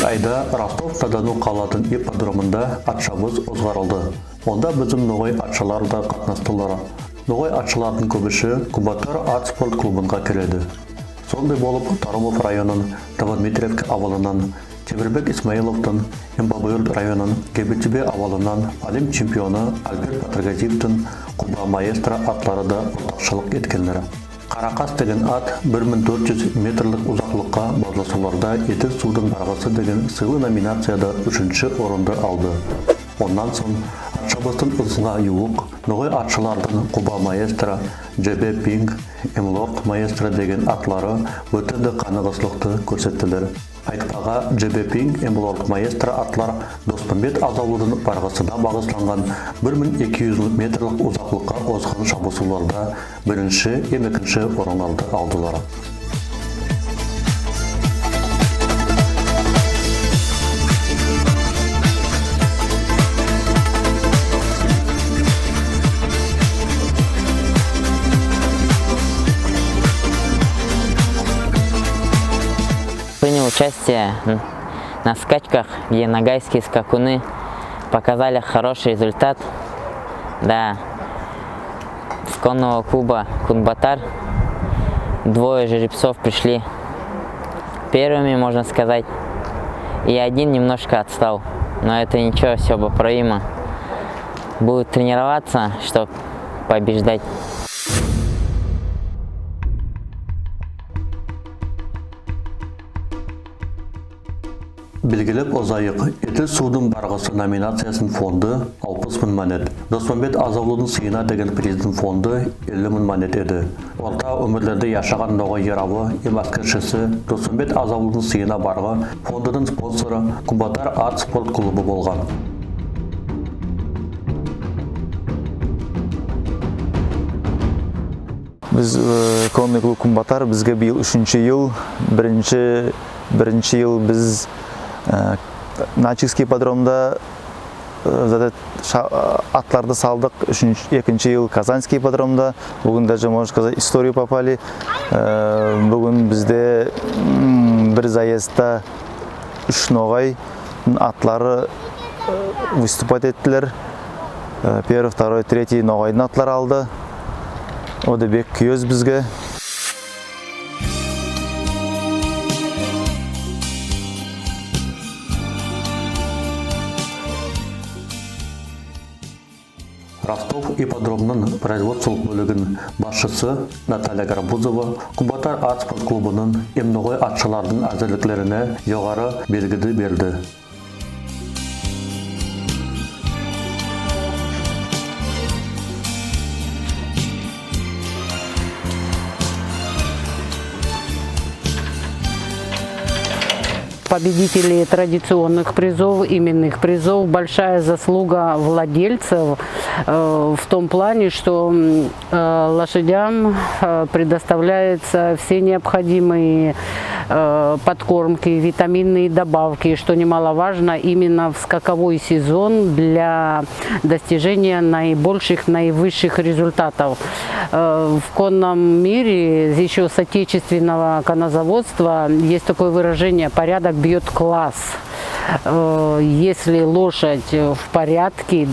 Айда Ростов-на-Дону қалатын ипподромында атшабыз озғарылды. Онда біздің ноғай атшылар да қатнастылар. Ноғай атшылардың көбіші Кубатар ат спорт клубынға келеді. Сондай болып Тарымов районын, Новодмитриевка авылынан, Темірбек Исмаиловтың, Ембабайыр районын, Гебетибе авылынан Олимп чемпионы Альберт Батыргазиевтің Куба маэстро атлары да ортақшылық еткендері. Қарақас деген ат 1400 метрлік ұзақлыққа базласуларда етік судың барғысы деген сыйлы номинацияда 3-ші орынды алды. Ондан соң атшабыстың ұзына юық, ноғай атшылардың Куба маэстро, Джебе Пинг, Эмлорд маэстро деген атлары өтінді қанығыслықты көрсеттілер. Айтпаға Джебе Пинг, Эмлорд маэстро атлар Доспамбет Азаулудың барғысына бағысланған 1200 метрлік ұзақлыққа озған шабысуларда бірінші, екінші орындарды алдылар. Принял участие на скачках, где ногайские скакуны показали хороший результат. Да, с конного клуба Кунбатар двое жеребцов пришли первыми, можно сказать, и один немножко отстал. Но это ничего, все поправимо. Будут тренироваться, чтобы побеждать. Белгілеп озайық, етіл судың барғысы номинациясын фонды 60 мың манет. Доспамбет Азаулудың сыйына деген президент фонды 50 мың манет еді. Орта өмірлерді яшаған ноғай еравы, емаскершісі Доспамбет Азаулудың сыйына барғы фондының спонсоры Кубатар ат спорт клубы болған. Біз конный клуб Кубатар бізге биыл 3-ші ел, бірінші ел біз Начикский ипподромда атларды салдық, екінші ел Казанский ипподромда, бүгін даже, можно сказать, историю попали. Бүгін бізде бір заездда 3 ноғай атлары выступать еттілер. Первый, второй, третий ноғайдың атлары алды. Ода бек күйөз бізге. Ростов ипподромның производстволық бөлігін басшысы Наталья Гарбузова Кубатар ат спорт клубының ноғай атшылардың әзірліктеріне жоғары белгіді берді. Победители традиционных призов, именных призов, большая заслуга владельцев в том плане, что лошадям предоставляются все необходимые подкормки, витаминные добавки, что немаловажно именно в скаковой сезон для достижения наибольших, наивысших результатов. В конном мире, еще с отечественного коннозаводства, есть такое выражение «порядок бьет класс». Если лошадь в порядке,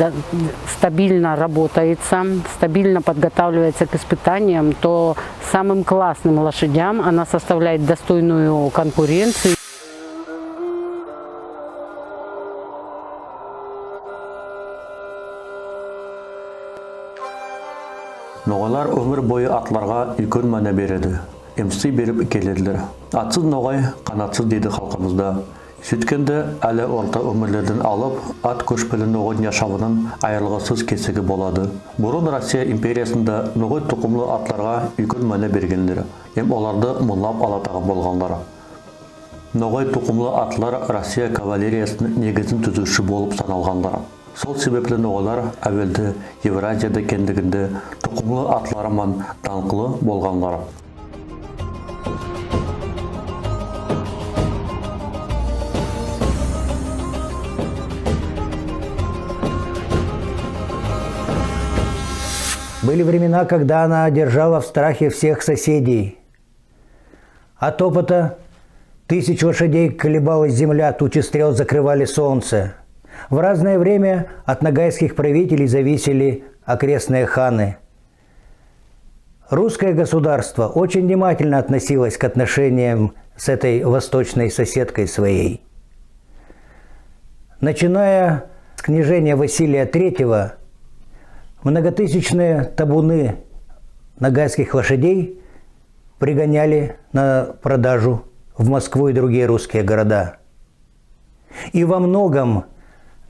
стабильно работается, стабильно подготавливается к испытаниям, то самым классным лошадям она составляет достойную конкуренцию. Ноғайлар өмір бойы атларға үлкен мәні береді. Емсі беріп келеділер. Атсыз ноғай қанатсыз дейді халқымызда. Сөйткенде әлі орта өмірлерден алып, ат көшпелі ноғай яшауының айырылғысыз кесігі болады. Бұрын Россия империясында ноғай тұқымлы атларға үлкен мәні бергендер. Оларды мұнлап алатағы болғандар. Ноғай тұқымлы атлар Россия кавалериясының негізін түзуші болып саналғандар. Сол себеплі ноғайлар әуелді Евразияда кендігінде тұқымлы атларыман даңқылы болғандар. Были времена, когда она держала в страхе всех соседей. От опыта тысяч лошадей колебалась земля, тучи стрел закрывали солнце. В разное время от ногайских правителей зависели окрестные ханы. Русское государство очень внимательно относилось к отношениям с этой восточной соседкой своей. Начиная с княжения Василия III, многотысячные табуны ногайских лошадей пригоняли на продажу в Москву и другие русские города. И во многом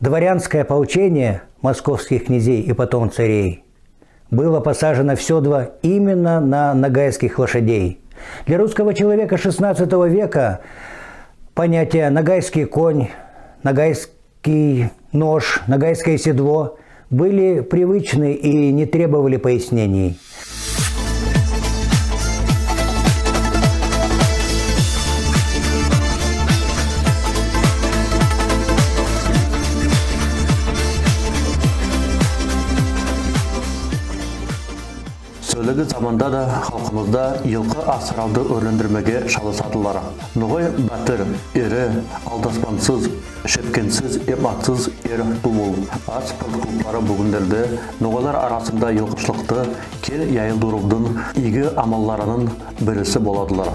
дворянское ополчение московских князей и потом царей было посажено в седло именно на ногайских лошадей. Для русского человека XVI века понятия «ногайский конь», «ногайский нож», «ногайское седло» были привычны и не требовали пояснений. Сөйлегі заманда да халқымызда елқы асырауды өрлендірмеге шалысадылар. Ноғай батыр, ері, алдаспансыз, шепкенсіз, ематсыз ер тұлыл. Ат спорт клубтары бүгіндерде ноғайлар арасында елқышылықты кел яйылдырудың игі амалларының бірісі боладылар.